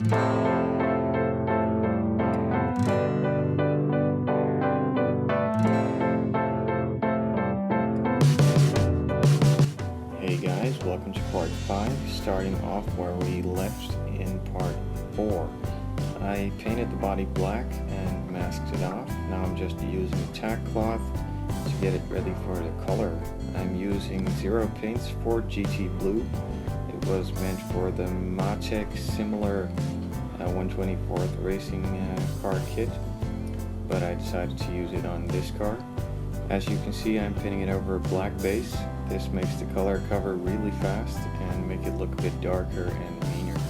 Hey guys, welcome to part 5, starting off where we left in part 4. I painted the body black and masked it off. Now I'm just using tack cloth to get it ready for the color. I'm using Zero Paints for GT Blue. It was meant for the Matek similar 124th racing car kit, but I decided to use it on this car. As you can see, I'm painting it over a black base. This makes the color cover really fast and make it look a bit darker and meaner.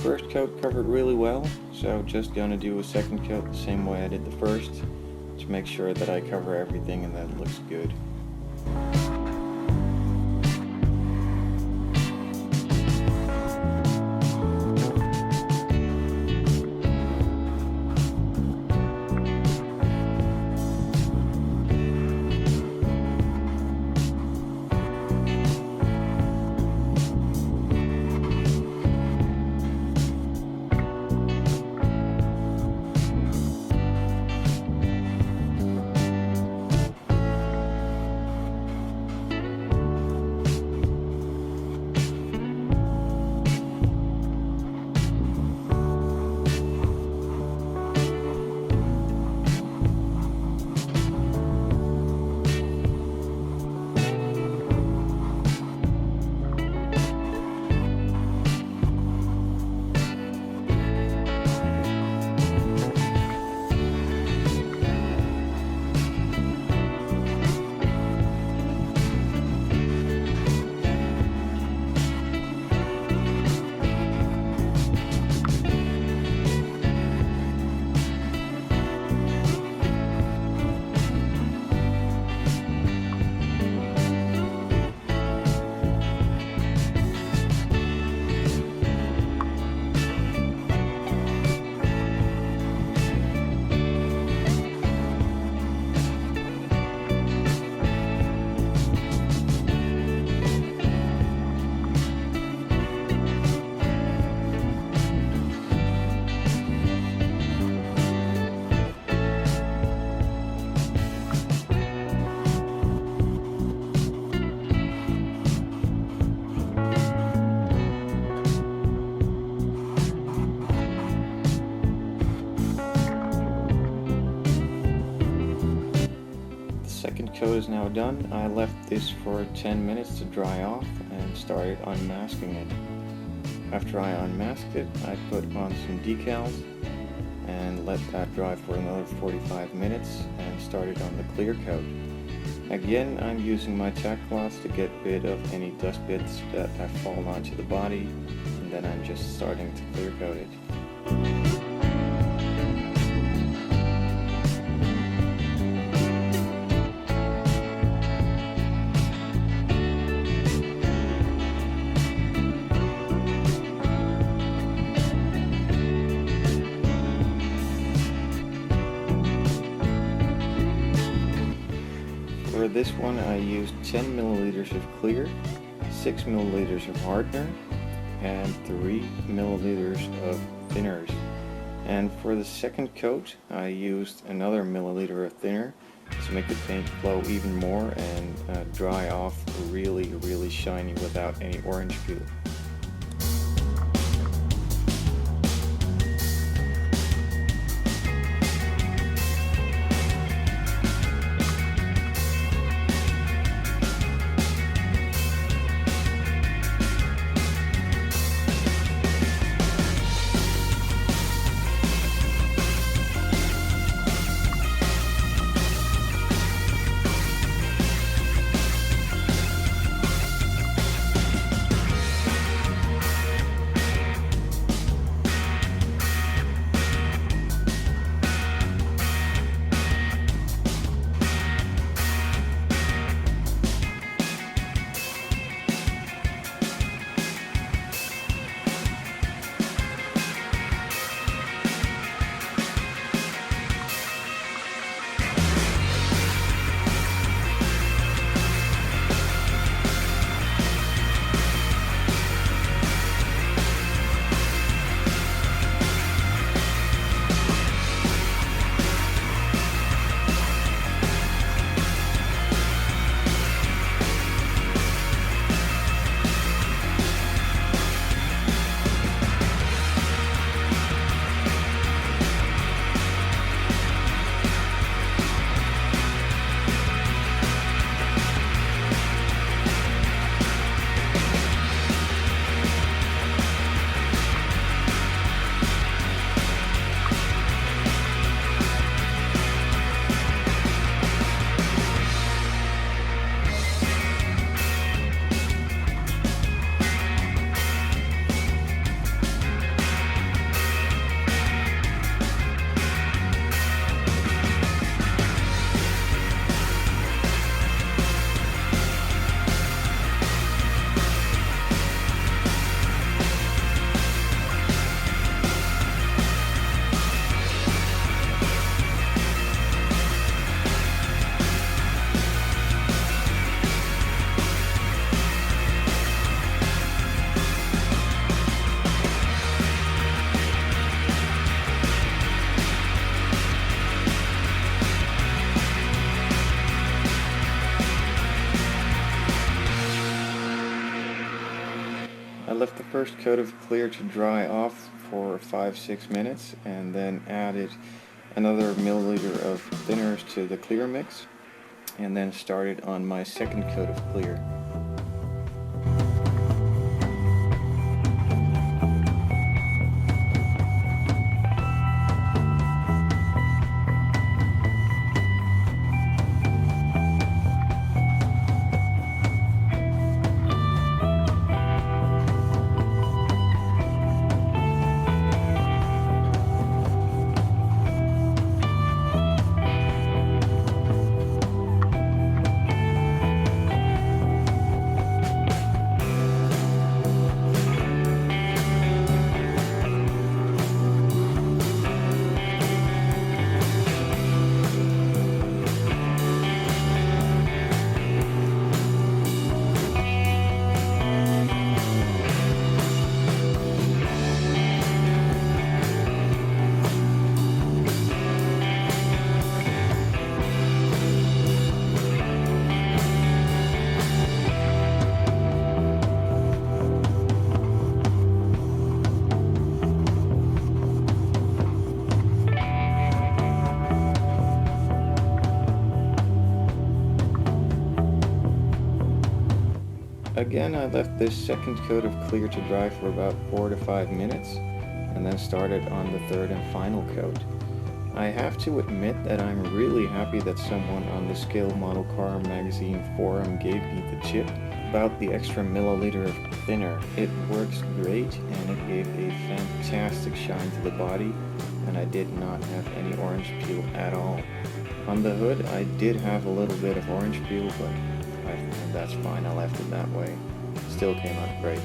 First coat covered really well, so just gonna do a second coat the same way I did the first to make sure that I cover everything and that it looks good. coat is now done. I left this for 10 minutes to dry off and started unmasking it. After I unmasked it, I put on some decals and let that dry for another 45 minutes and started on the clear coat. Again, I'm using my tack cloths to get rid of any dust bits that have fallen onto the body, and then I'm just starting to clear coat it. For this one I used 10 milliliters of clear, 6 milliliters of hardener, and 3 milliliters of thinners. And for the second coat I used another milliliter of thinner to make the paint flow even more and dry off really shiny without any orange peel. I left the first coat of clear to dry off for 5-6 minutes and then added another milliliter of thinners to the clear mix and then started on my second coat of clear. Again, I left this second coat of clear to dry for about 4 to 5 minutes, and then started on the third and final coat. I have to admit that I'm really happy that someone on the Scale Model Car magazine forum gave me the tip about the extra milliliter of thinner. It works great and it gave a fantastic shine to the body, and I did not have any orange peel at all. On the hood I did have a little bit of orange peel, but that's fine, I left it that way. Still came out great.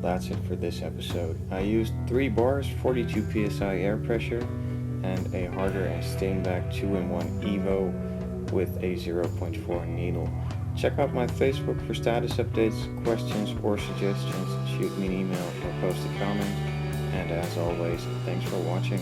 That's it for this episode. I used 3 bars, 42 psi air pressure, and a harder and stain back 2-in-1 Evo with a 0.4 needle. Check out my Facebook for status updates, questions or suggestions. Shoot me an email or post a comment. And as always, thanks for watching.